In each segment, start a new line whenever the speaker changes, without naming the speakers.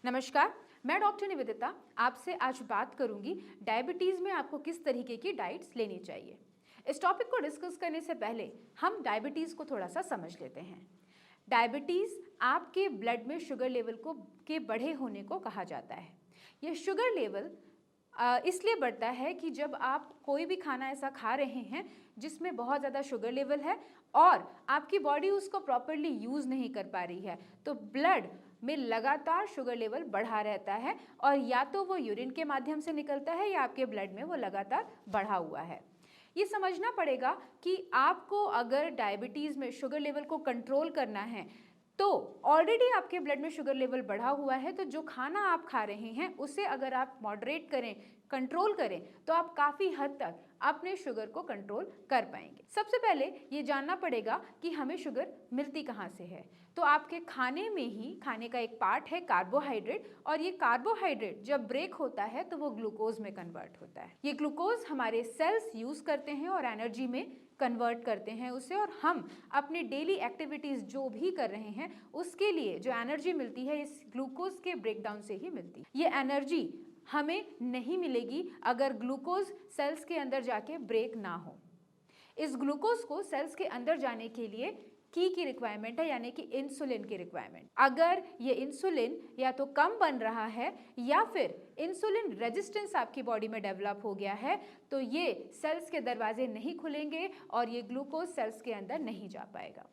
नमस्कार, मैं डॉक्टर निवेदिता आपसे आज बात करूंगी डायबिटीज़ में आपको किस तरीके की डाइट्स लेनी चाहिए। इस टॉपिक को डिस्कस करने से पहले हम डायबिटीज़ को थोड़ा सा समझ लेते हैं। डायबिटीज़ आपके ब्लड में शुगर लेवल को के बढ़े होने को कहा जाता है। यह शुगर लेवल इसलिए बढ़ता है कि जब आप कोई भी खाना ऐसा खा रहे हैं जिसमें बहुत ज़्यादा शुगर लेवल है और आपकी बॉडी उसको प्रॉपरली यूज़ नहीं कर पा रही है, तो ब्लड में लगातार शुगर लेवल बढ़ा रहता है और या तो वो यूरिन के माध्यम से निकलता है या आपके ब्लड में वो लगातार बढ़ा हुआ है। ये समझना पड़ेगा कि आपको अगर डायबिटीज़ में शुगर लेवल को कंट्रोल करना है तो ऑलरेडी आपके ब्लड में शुगर लेवल बढ़ा हुआ है, तो जो खाना आप खा रहे हैं उसे अगर आप मॉडरेट करें, कंट्रोल करें, तो आप काफ़ी हद तक अपने शुगर को कंट्रोल कर पाएंगे। सबसे पहले ये जानना पड़ेगा कि हमें शुगर मिलती कहाँ से है। तो आपके खाने में ही खाने का एक पार्ट है कार्बोहाइड्रेट, और ये कार्बोहाइड्रेट जब ब्रेक होता है तो वो ग्लूकोज में कन्वर्ट होता है। ये ग्लूकोज हमारे सेल्स यूज़ करते हैं और एनर्जी में कन्वर्ट करते हैं उसे, और हम अपनी डेली एक्टिविटीज़ जो भी कर रहे हैं उसके लिए जो एनर्जी मिलती है इस ग्लूकोज के ब्रेकडाउन से ही मिलती है। ये एनर्जी हमें नहीं मिलेगी अगर ग्लूकोज सेल्स के अंदर जाके ब्रेक ना हो। इस ग्लूकोज को सेल्स के अंदर जाने के लिए की रिक्वायरमेंट है, यानी कि इंसुलिन की रिक्वायरमेंट। अगर ये इंसुलिन या तो कम बन रहा है या फिर इंसुलिन रेजिस्टेंस आपकी बॉडी में डेवलप हो गया है, तो ये सेल्स के दरवाजे नहीं खुलेंगे और ये ग्लूकोज सेल्स के अंदर नहीं जा पाएगा।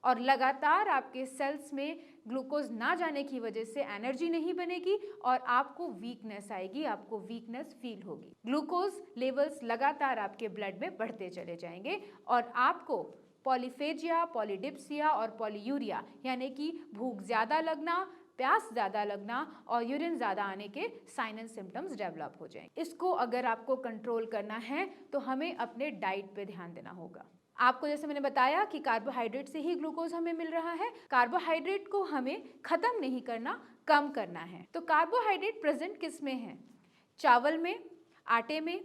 और लगातार आपके सेल्स में ग्लूकोज ना जाने की वजह से एनर्जी नहीं बनेगी और आपको वीकनेस आएगी, आपको वीकनेस फील होगी। ग्लूकोज लेवल्स लगातार आपके ब्लड में बढ़ते चले जाएंगे और आपको पॉलीफेजिया, पॉलीडिप्सिया और पॉलीयूरिया यानी कि भूख ज़्यादा लगना, प्यास ज़्यादा लगना और यूरिन ज़्यादा आने के साइन एंड सिम्टम्स डेवलप हो जाएंगे। इसको अगर आपको कंट्रोल करना है तो हमें अपने डाइट पे ध्यान देना होगा। आपको जैसे मैंने बताया कि कार्बोहाइड्रेट से ही ग्लूकोज हमें मिल रहा है। कार्बोहाइड्रेट को हमें खत्म नहीं करना, कम करना है। तो कार्बोहाइड्रेट प्रेजेंट किस में है? चावल में, आटे में,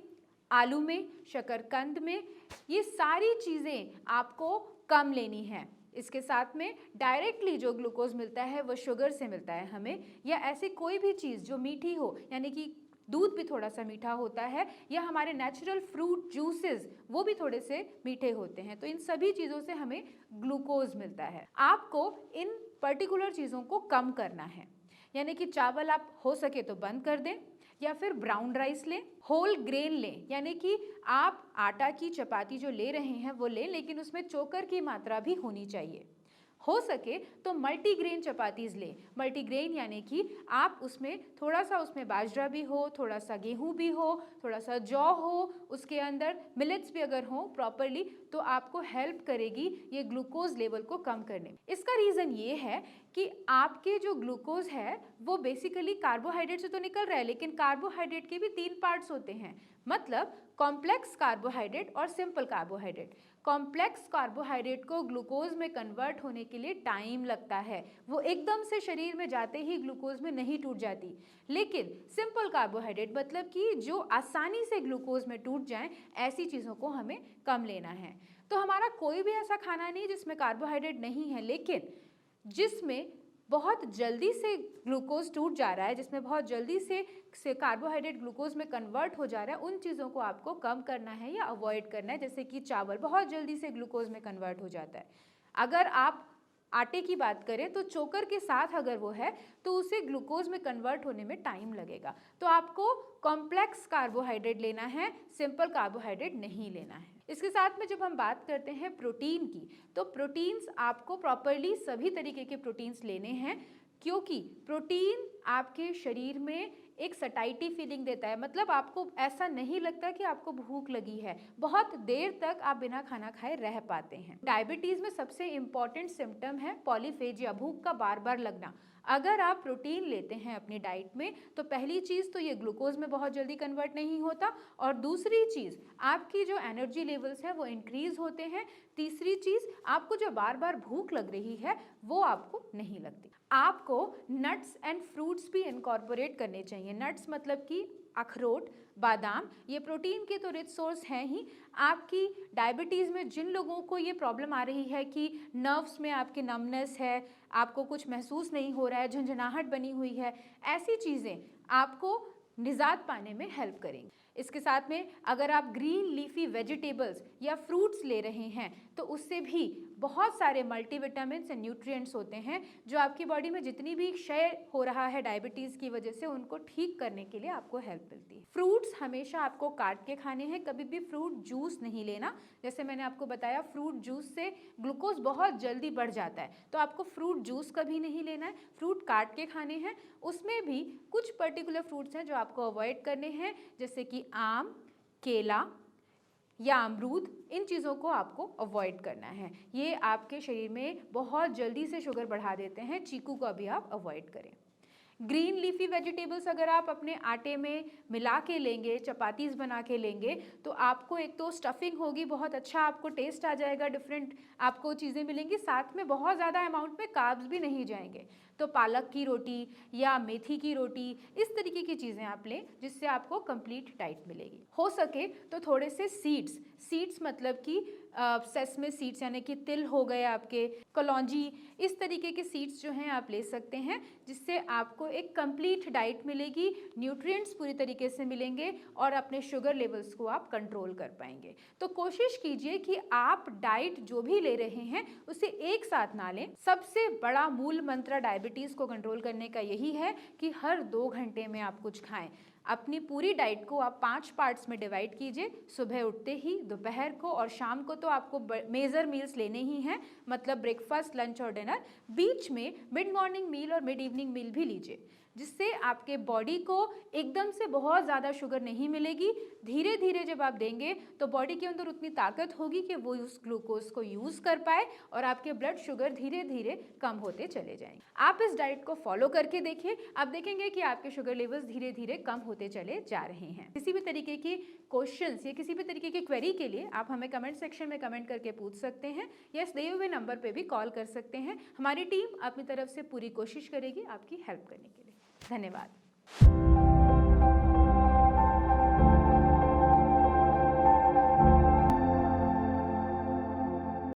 आलू में, शकरकंद में। ये सारी चीज़ें आपको कम लेनी है। इसके साथ में डायरेक्टली जो ग्लूकोज मिलता है वो शुगर से मिलता है हमें, या ऐसी कोई भी चीज़ जो मीठी हो, यानी कि दूध भी थोड़ा सा मीठा होता है, या हमारे नेचुरल फ्रूट जूसेस वो भी थोड़े से मीठे होते हैं। तो इन सभी चीज़ों से हमें ग्लूकोज मिलता है। आपको इन पर्टिकुलर चीज़ों को कम करना है, यानी कि चावल आप हो सके तो बंद कर दें या फिर ब्राउन राइस लें, होल ग्रेन लें, यानी कि आप आटा की चपाती जो ले रहे हैं वो लें, लेकिन उसमें चोकर की मात्रा भी होनी चाहिए। हो सके तो मल्टीग्रेन चपातीज़ लें। मल्टीग्रेन यानी कि आप उसमें थोड़ा सा उसमें बाजरा भी हो, थोड़ा सा गेहूं भी हो, थोड़ा सा जौ हो, उसके अंदर मिलेट्स भी अगर हो प्रॉपरली, तो आपको हेल्प करेगी ये ग्लूकोज लेवल को कम करने में। इसका रीज़न ये है कि आपके जो ग्लूकोज है वो बेसिकली कार्बोहाइड्रेट से तो निकल रहा है, लेकिन कार्बोहाइड्रेट के भी 3 पार्ट्स होते हैं, मतलब कॉम्प्लेक्स कार्बोहाइड्रेट और सिंपल कार्बोहाइड्रेट। कॉम्प्लेक्स कार्बोहाइड्रेट को ग्लूकोज में कन्वर्ट होने के लिए टाइम लगता है, वो एकदम से शरीर में जाते ही ग्लूकोज में नहीं टूट जाती। लेकिन सिंपल कार्बोहाइड्रेट मतलब कि जो आसानी से ग्लूकोज में टूट जाएं, ऐसी चीज़ों को हमें कम लेना है। तो हमारा कोई भी ऐसा खाना नहीं जिसमें कार्बोहाइड्रेट नहीं है, लेकिन जिसमें बहुत जल्दी से ग्लूकोज टूट जा रहा है, जिसमें बहुत जल्दी से कार्बोहाइड्रेट ग्लूकोज में कन्वर्ट हो जा रहा है, उन चीज़ों को आपको कम करना है या अवॉइड करना है। जैसे कि चावल बहुत जल्दी से ग्लूकोज में कन्वर्ट हो जाता है। अगर आप आटे की बात करें तो चोकर के साथ अगर वो है तो उसे ग्लूकोज में कन्वर्ट होने में टाइम लगेगा। तो आपको कॉम्प्लेक्स कार्बोहाइड्रेट लेना है, सिंपल कार्बोहाइड्रेट नहीं लेना है। इसके साथ में जब हम बात करते हैं प्रोटीन की, तो प्रोटीन्स आपको प्रॉपरली सभी तरीके के प्रोटीन्स लेने हैं, क्योंकि प्रोटीन आपके शरीर में एक सटाइटी फीलिंग देता है, मतलब आपको ऐसा नहीं लगता कि आपको भूख लगी है, बहुत देर तक आप बिना खाना खाए रह पाते हैं। डायबिटीज़ में सबसे इम्पॉर्टेंट सिम्टम है पॉलीफेजिया, भूख का बार बार लगना। अगर आप प्रोटीन लेते हैं अपनी डाइट में तो पहली चीज़ तो ये ग्लूकोज में बहुत जल्दी कन्वर्ट नहीं होता, और दूसरी चीज़ आपकी जो एनर्जी लेवल्स हैं वो इंक्रीज होते हैं। तीसरी चीज़, आपको जो बार बार भूख लग रही है वो आपको नहीं लगती। आपको नट्स एंड फ्रूट्स भी इनकॉर्पोरेट करने चाहिए। नट्स मतलब कि अखरोट, बादाम, ये प्रोटीन के तो रिच सोर्स हैं ही। आपकी डायबिटीज़ में जिन लोगों को ये प्रॉब्लम आ रही है कि नर्व्स में आपके नमनेस है, आपको कुछ महसूस नहीं हो रहा है, झंझनाहट बनी हुई है, ऐसी चीज़ें आपको निजात पाने में हेल्प करेंगी। इसके साथ में अगर आप ग्रीन लीफी वेजिटेबल्स या फ्रूट्स ले रहे हैं तो उससे भी बहुत सारे मल्टीविटामिन्स एंड न्यूट्रिएंट्स होते हैं जो आपकी बॉडी में जितनी भी क्षय हो रहा है डायबिटीज़ की वजह से, उनको ठीक करने के लिए आपको हेल्प मिलती है। फ्रूट्स हमेशा आपको काट के खाने हैं, कभी भी फ्रूट जूस नहीं लेना। जैसे मैंने आपको बताया, फ्रूट जूस से ग्लूकोज बहुत जल्दी बढ़ जाता है, तो आपको फ्रूट जूस कभी नहीं लेना है, फ्रूट काट के खाने हैं। उसमें भी कुछ पर्टिकुलर फ्रूट्स हैं जो आपको अवॉइड करने हैं, जैसे कि आम, केला या अमरूद। इन चीज़ों को आपको अवॉइड करना है, ये आपके शरीर में बहुत जल्दी से शुगर बढ़ा देते हैं। चीकू को भी आप अवॉइड करें। ग्रीन लीफी वेजिटेबल्स अगर आप अपने आटे में मिला के लेंगे, चपातीस बना के लेंगे, तो आपको एक तो स्टफिंग होगी, बहुत अच्छा आपको टेस्ट आ जाएगा, डिफरेंट आपको चीज़ें मिलेंगी, साथ में बहुत ज़्यादा अमाउंट में कार्ब्स भी नहीं जाएंगे। तो पालक की रोटी या मेथी की रोटी, इस तरीके की चीज़ें आप लें जिससे आपको कंप्लीट डाइट मिलेगी। हो सके तो थोड़े से सीड्स मतलब कि सेसमे सीड्स यानी कि तिल हो गए आपके, कलौंजी, इस तरीके के सीड्स जो हैं आप ले सकते हैं, जिससे आपको एक कंप्लीट डाइट मिलेगी, न्यूट्रिएंट्स पूरी तरीके से मिलेंगे और अपने शुगर लेवल्स को आप कंट्रोल कर पाएंगे। तो कोशिश कीजिए कि आप डाइट जो भी ले रहे हैं उसे एक साथ ना लें। सबसे बड़ा मूल मंत्र डायबिटीज़ को कंट्रोल करने का यही है कि हर 2 घंटे में आप कुछ खाएं। अपनी पूरी डाइट को आप 5 पार्ट्स में डिवाइड कीजिए। सुबह उठते ही, दोपहर को और शाम को तो आपको मेजर मील्स लेने ही हैं, मतलब ब्रेकफास्ट, लंच और डिनर। बीच में मिड मॉर्निंग मील और मिड इवनिंग मील भी लीजिए, जिससे आपके बॉडी को एकदम से बहुत ज़्यादा शुगर नहीं मिलेगी। धीरे धीरे जब आप देंगे तो बॉडी के अंदर उतनी ताकत होगी कि वो उस ग्लूकोज को यूज़ कर पाए और आपके ब्लड शुगर धीरे धीरे कम होते चले जाएंगे। आप इस डाइट को फॉलो करके देखिए, आप देखेंगे कि आपके शुगर लेवल्स धीरे धीरे कम होते चले जा रहे हैं। किसी भी तरीके की क्वेश्चंस या किसी भी तरीके की क्वेरी के लिए आप हमें कमेंट सेक्शन में कमेंट करके पूछ सकते हैं या इस दिए हुए नंबर पे भी कॉल कर सकते हैं। हमारी टीम अपनी तरफ से पूरी कोशिश करेगी आपकी हेल्प करने के लिए। धन्यवाद।